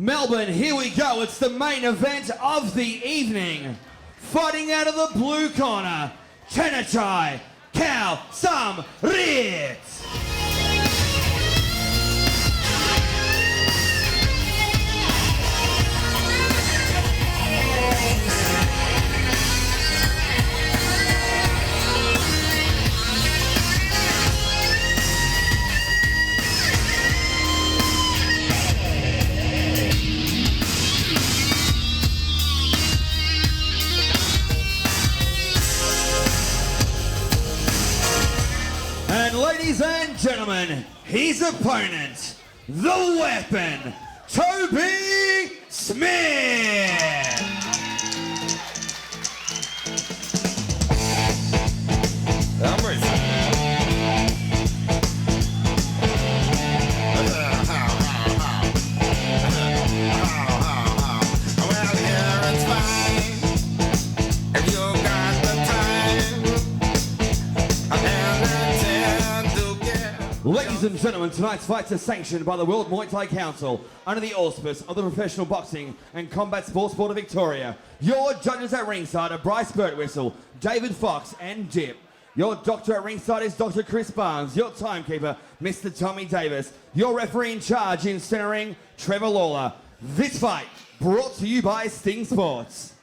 Melbourne, here we go. It's the main event of the evening. Fighting out of the blue corner, Chanachai, Kaewsamrit. And ladies and gentlemen, his opponent, the weapon, Toby Smith. I'm ready. Well, yeah, it's fine if you got the time. Ladies and gentlemen, tonight's fights are sanctioned by the World Muaythai Council under the auspice of the Professional Boxing and Combat Sports Board of Victoria. Your judges at ringside are Bryce Birtwhistle, David Fox and Dip. Your doctor at ringside is Dr. Chris Barnes. Your timekeeper, Mr. Tommy Davis. Your referee in charge in centering, Trevor Lawler. This fight brought to you by Sting Sports.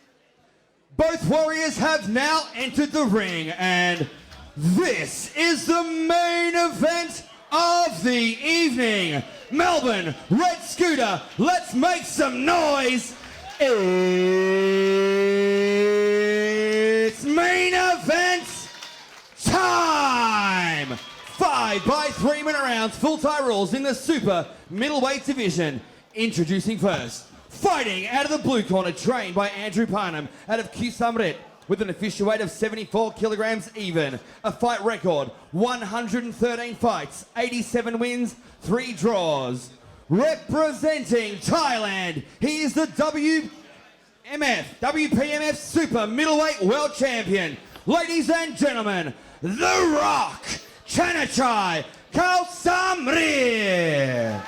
Both warriors have now entered the ring, and this is the main event of the evening. Melbourne, Red Scooter, let's make some noise. It's main event time. 5 by 3 minute rounds, full tie rules in the super middleweight division. Introducing first, fighting out of the blue corner, trained by Andrew Parnham out of Kaewsamrit, with an official weight of 74 kilograms even. A fight record, 113 fights, 87 wins, 3 draws. Representing Thailand, he is the WPMF Super Middleweight World Champion. Ladies and gentlemen, The Rock, Chanachai, Kaewsamrit.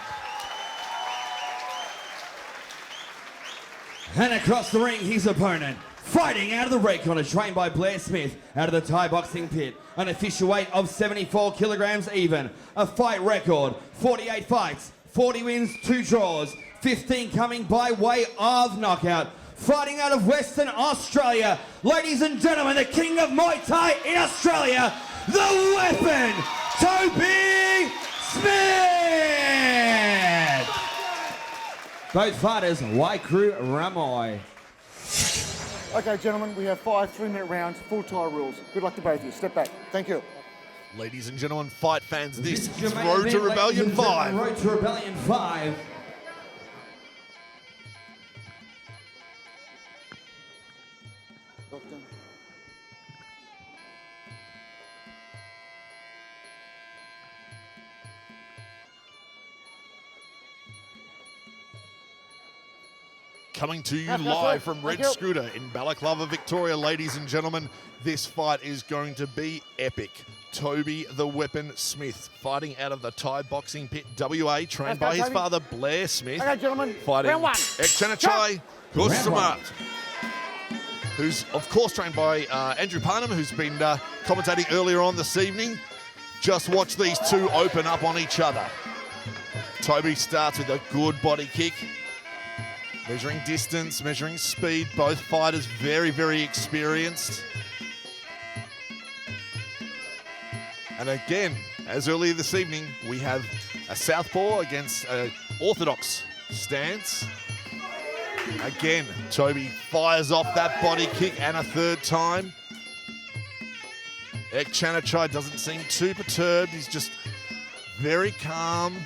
And across the ring, his opponent, fighting out of the red corner, trained by Blair Smith out of the Thai boxing pit. An official weight of 74 kilograms even. A fight record, 48 fights, 40 wins, 2 draws, 15 coming by way of knockout. Fighting out of Western Australia, ladies and gentlemen, the king of Muay Thai in Australia, the weapon, Toby Smith. Both fighters, Waikru Ramoi. Okay, gentlemen, we have 5 3-minute rounds, full tie rules. Good luck to both of you. Step back. Thank you. Ladies and gentlemen, fight fans, this your is main Road to event, Rebellion ladies and gentlemen, 5. Road to Rebellion 5. Doctor. Coming to you That's live it. from Thank Red you. Scooter in Balaclava, Victoria. Ladies and gentlemen, this fight is going to be epic. Toby the Weapon Smith, fighting out of the Thai boxing pit, WA, trained by his father, Blair Smith. Okay, gentlemen, Fighting round 1. Chanachai, Kaewsamrit, who's of course trained by Andrew Parnham, who's been commentating earlier on this evening. Just watch these two open up on each other. Toby starts with a good body kick. Measuring distance, measuring speed. Both fighters very, very experienced. And again, as earlier this evening, we have a southpaw against an orthodox stance. Again, Toby fires off that body kick and a third time. Chanachai doesn't seem too perturbed. He's just very calm,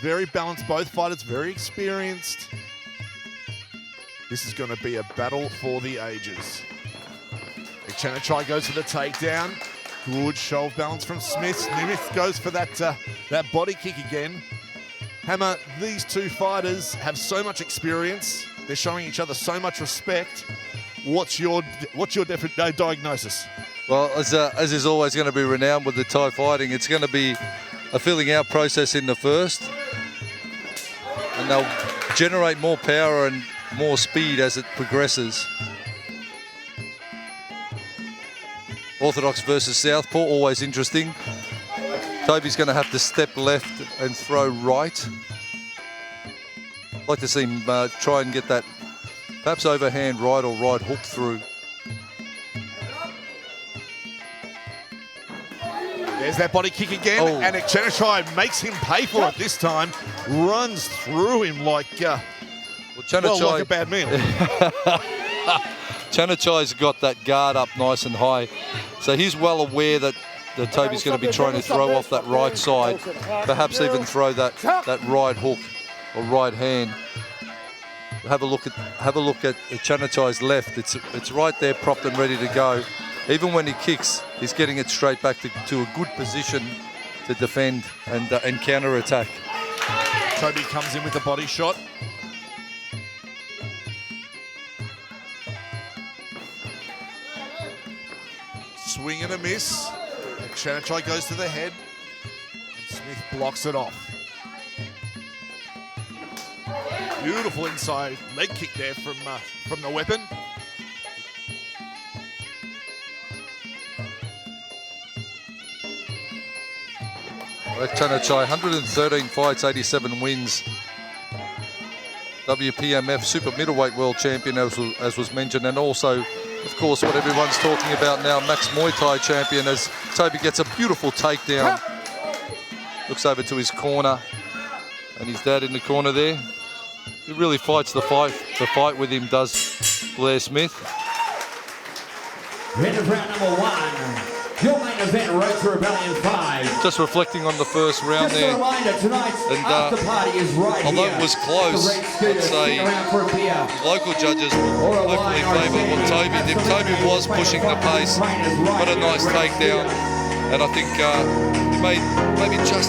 very balanced. Both fighters very experienced. This is going to be a battle for the ages. Chanachai goes for the takedown. Good show of balance from Smith. Smith goes for that body kick again. Hammer, these two fighters have so much experience. They're showing each other so much respect. What's your diagnosis? Well, as is always going to be renowned with the Thai fighting, it's going to be a filling out process in the first. And they'll generate more power and more speed as it progresses. Orthodox versus Southpaw, always interesting. Toby's going to have to step left and throw right. I'd like to see him try and get that perhaps overhand right or right hook through. There's that body kick again, Oh. and Chanachai makes him pay for it this time. Runs through him like, Well, Chanachai, like a bad meal. Chanachai's got that guard up nice and high. So he's well aware that Toby's going to be trying to throw off that right side, perhaps even throw that right hook or right hand. Have a look at Chanachai's left. It's right there, propped and ready to go. Even when he kicks, he's getting it straight back to a good position to defend and counter attack. Toby comes in with a body shot. Swing and a miss. And Chanachai goes to the head. And Smith blocks it off. Beautiful inside leg kick there from the weapon. Chanachai, 113 fights, 87 wins. WPMF Super Middleweight World Champion, as was mentioned, and also, of course, what everyone's talking about now, Max Muaythai Champion, as Toby gets a beautiful takedown. Looks over to his corner, and his dad in the corner there. He really fights the fight with him, does Blair Smith. End of round number 1. Your main event, Road to Rebellion 5. Just reflecting on the first round Just there. a reminder, tonight's after party is right although here. it was close, I'd say local judges will hopefully favour what Toby did. Toby was pushing the pace, got a nice takedown, and I think he maybe just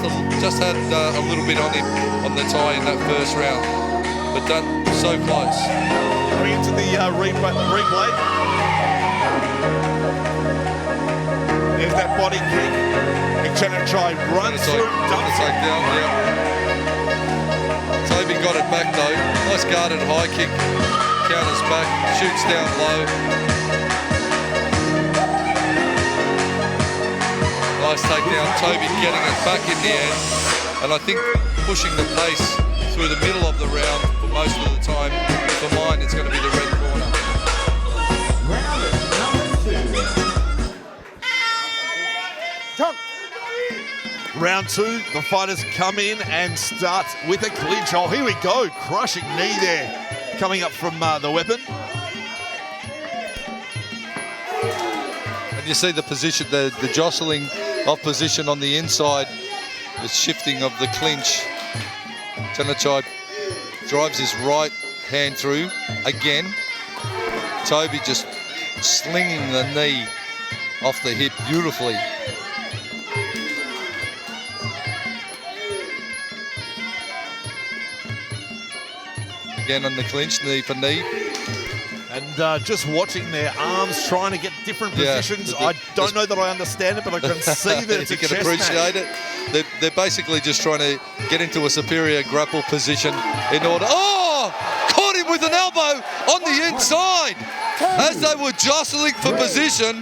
had a little bit on him on the tie in that first round, but done so close. Going into the replay. There's that body kick. And Chanachai runs through, dumps it. Takedown, yeah. Toby got it back though. Nice guarded high kick. Counters back, shoots down low. Nice takedown. Toby getting it back in the end. And I think pushing the pace through the middle of the round for most of the time. For mine, it's going to be the red corner. Round number 2. Round 2, the fighters come in and start with a clinch. Oh, here we go. Crushing knee there. Coming up from the weapon. And you see the position, the jostling of position on the inside, the shifting of the clinch. Chanachai drives his right hand through again. Toby just slinging the knee off the hip beautifully. Again on the clinch, knee for knee. And just watching their arms trying to get different positions. I don't know that I understand it, but I can see that it's a you can chess appreciate match. it. They're basically just trying to get into a superior grapple position in order. Oh! Caught him with an elbow on the inside as they were jostling for position.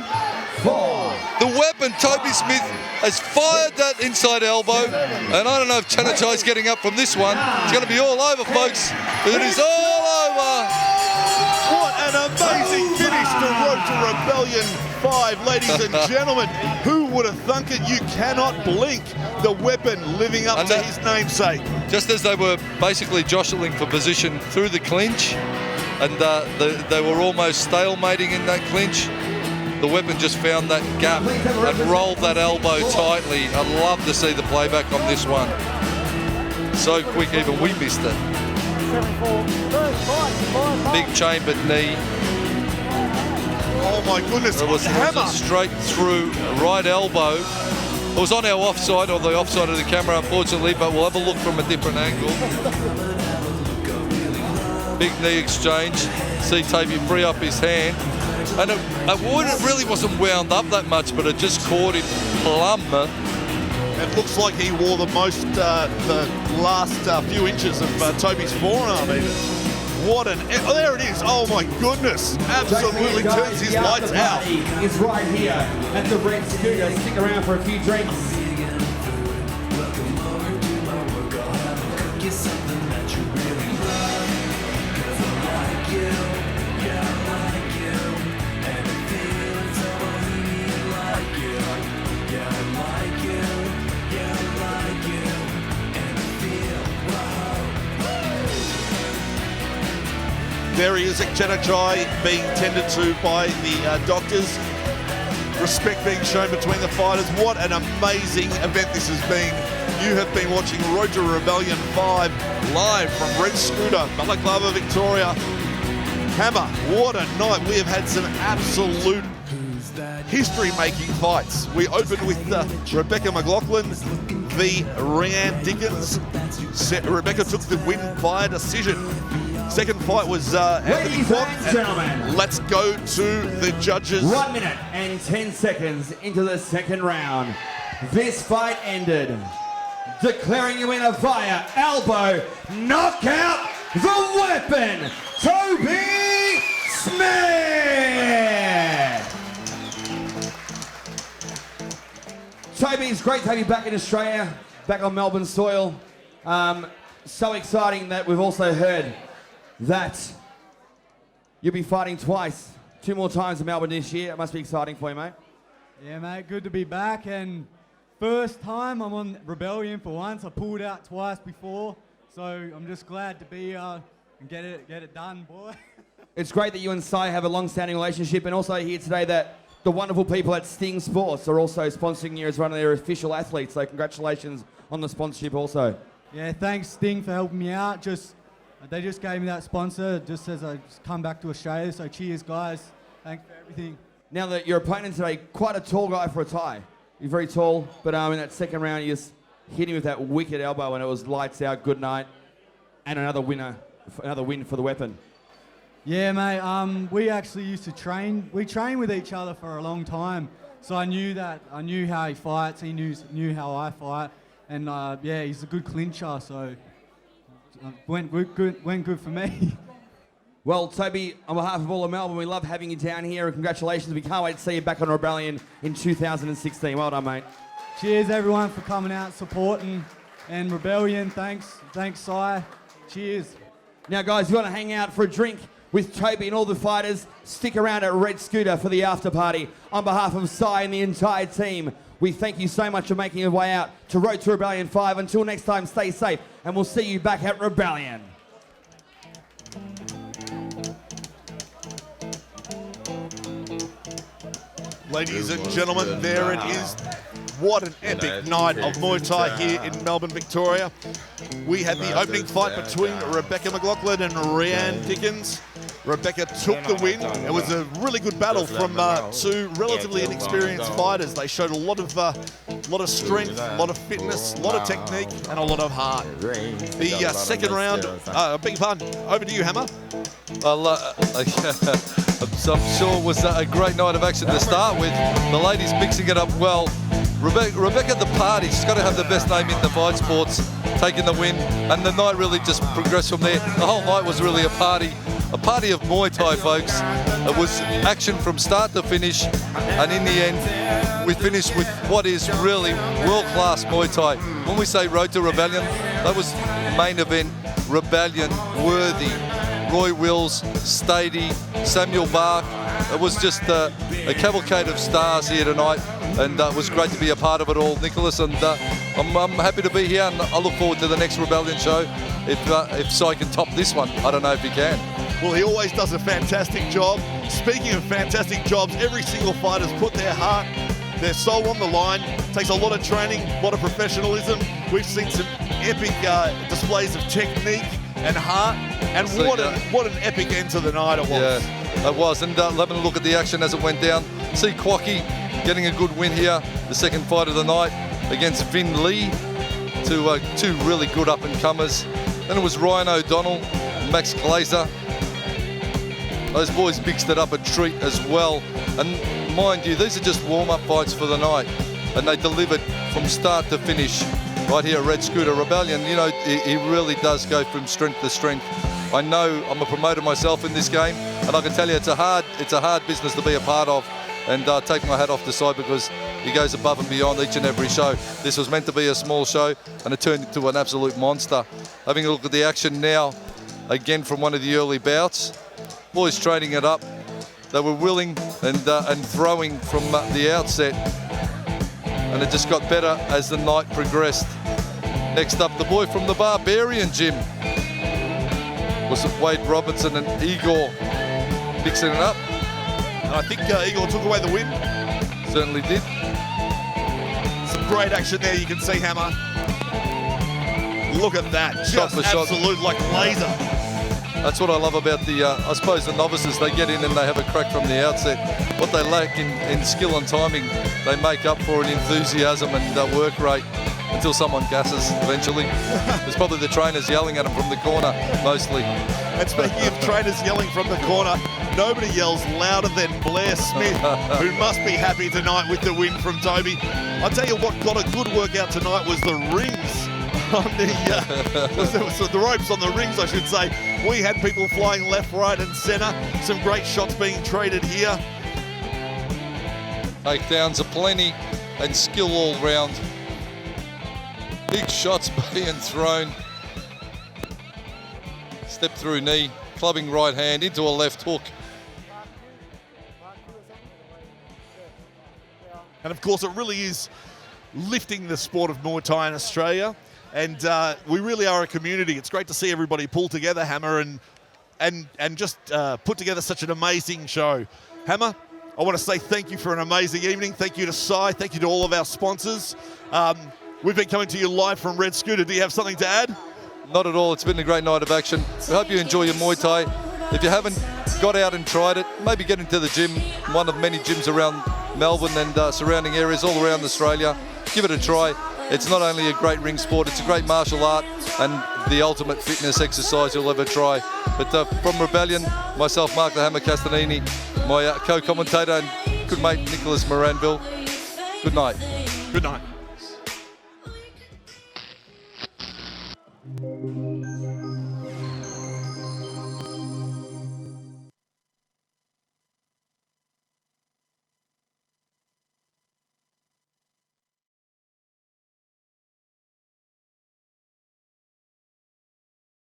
The weapon, Toby Smith, has fired that inside elbow, and I don't know if Chanachai's getting up from this one. It's going to be all over, folks. It is all over. What an amazing finish to Road to Rebellion 5, ladies and gentlemen. Who would have thunk it? You cannot blink. The weapon living up to his namesake. Just as they were basically jostling for position through the clinch, and they were almost stalemating in that clinch, the weapon just found that gap and rolled that elbow tightly. I'd love to see the playback on this one. So quick, even we missed it. Big chambered knee. Oh my goodness, It was a straight through right elbow. It was on our offside, or the offside of the camera, unfortunately, but we'll have a look from a different angle. Big knee exchange. See Toby free up his hand. And it really wasn't wound up that much, but it just caught him plumb. it looks like he wore the last few inches of Toby's forearm even. What an, oh, there it is. Oh my goodness. Absolutely turns his lights out. Is right here at the Red Scooter. Stick around for a few drinks. There he is at Chanachai, being tended to by the doctors. Respect being shown between the fighters. What an amazing event this has been. You have been watching Road to Rebellion 5 live from Red Scooter, Balaclava, Victoria. Hammer, what a night. We have had some absolute history-making fights. We opened with Rebecca McLaughlin v. Rhiann Dickens. Rebecca took the win via decision. Second fight was Ladies and gentlemen, let's go to the judges. 1 minute and 10 seconds into the second round. This fight ended, declaring you winner via elbow knockout, the weapon, Toby Smith. Toby, it's great to have you back in Australia, back on Melbourne soil. So exciting that we've also heard that you'll be fighting twice, 2 more times in Melbourne this year. It must be exciting for you, mate. Yeah, mate, good to be back, and first time I'm on Rebellion for once. I pulled out twice before, so I'm just glad to be and get it done, boy. It's great that you and Sai have a long-standing relationship, and also here today that the wonderful people at Sting Sports are also sponsoring you as one of their official athletes, so congratulations on the sponsorship also. Yeah, thanks Sting for helping me out. They just gave me that sponsor just as I just come back to Australia, so cheers guys. Thanks for everything. Now that your opponent today, quite a tall guy for a Thai. You're very tall, but in that second round you just hit him with that wicked elbow and it was lights out, good night, and another win for the weapon. Yeah, mate, we actually used to train. We trained with each other for a long time, so I knew how he fights, he knew how I fight, and yeah, he's a good clincher, so went good for me. Well, Toby, on behalf of all of Melbourne, we love having you down here, and congratulations. We can't wait to see you back on Rebellion in 2016. Well done, mate. Cheers, everyone, for coming out, supporting, and Rebellion, thanks, Sai. Cheers. Now, guys, if you want to hang out for a drink with Toby and all the fighters, stick around at Red Scooter for the after party. On behalf of Sai and the entire team, we thank you so much for making your way out to Road to Rebellion 5. Until next time, stay safe, and we'll see you back at Rebellion. Ladies and gentlemen, there it is. What an epic night of Muay Thai here in Melbourne, Victoria. We had the opening fight between Rebecca McLaughlin and Rhiann Dickens. Rebecca took the win. It was a really good battle from two relatively inexperienced fighters. They showed a lot of strength, a lot of fitness, a lot of technique, and a lot of heart. The second round, big pun. Over to you, Hammer. I'm sure it was a great night of action to start with. The ladies mixing it up well. Rebecca the party, she's got to have the best name in the fight sports, taking the win, and the night really just progressed from there. The whole night was really a party of Muay Thai, folks. It was action from start to finish, and in the end, we finished with what is really world-class Muay Thai. When we say Road to Rebellion, that was main event, Rebellion, worthy. Roy Wills, Stady, Samuel Bark. It was just a cavalcade of stars here tonight, and it was great to be a part of it all, Nicholas. And I'm happy to be here, and I look forward to the next Rebellion show. If Sai can top this one, I don't know if he can. Well, he always does a fantastic job. Speaking of fantastic jobs, every single fighter's put their heart, their soul on the line. It takes a lot of training, a lot of professionalism. We've seen some epic displays of technique and heart, and what an epic end to the night it was. Yeah, it was, and having a look at the action as it went down. See Quacky getting a good win here, the second fight of the night against Vin Lee, two really good up-and-comers. Then it was Ryan O'Donnell, Max Glazer. Those boys mixed it up a treat as well. And mind you, these are just warm-up fights for the night. and they delivered from start to finish right here at Red Scooter Rebellion. You know, he really does go from strength to strength. I know I'm a promoter myself in this game, and I can tell you it's a hard business to be a part of. And take my hat off to Cy because he goes above and beyond each and every show. This was meant to be a small show, and it turned into an absolute monster. Having a look at the action now, again from one of the early bouts. Boys trading it up. They were willing and throwing from the outset, and it just got better as the night progressed. Next up, the boy from the Barbarian Gym. Was it Wade Robinson and Igor mixing it up? And I think Igor took away the win. Certainly did. Some great action there, you can see Hammer. Look at that, Shot just for shot. absolute like laser. That's what I love about the, I suppose, the novices. They get in and they have a crack from the outset. What they lack in skill and timing, they make up for in enthusiasm and work rate until someone gasses eventually. There's probably the trainers yelling at them from the corner, mostly. And speaking of trainers yelling from the corner, nobody yells louder than Blair Smith, who must be happy tonight with the win from Toby. I'll tell you what got a good workout tonight was the rings on the ropes on the rings, I should say. We had people flying left, right and centre. Some great shots being traded here. Takedowns are plenty and skill all round. Big shots being thrown. Step through knee, clubbing right hand into a left hook. And of course, it really is lifting the sport of Muay Thai in Australia. And we really are a community. It's great to see everybody pull together, Hammer, and just put together such an amazing show. Hammer, I want to say thank you for an amazing evening. Thank you to Cy. Thank you to all of our sponsors. We've been coming to you live from Red Scooter. Do you have something to add? Not at all. It's been a great night of action. We hope you enjoy your Muay Thai. If you haven't got out and tried it, maybe get into the gym, one of many gyms around Melbourne and surrounding areas all around Australia. Give it a try. It's not only a great ring sport, it's a great martial art and the ultimate fitness exercise you'll ever try. But from Rebellion, myself, Mark the Hammer Castanini, my co-commentator and good mate Nicholas Moranville, good night. Good night.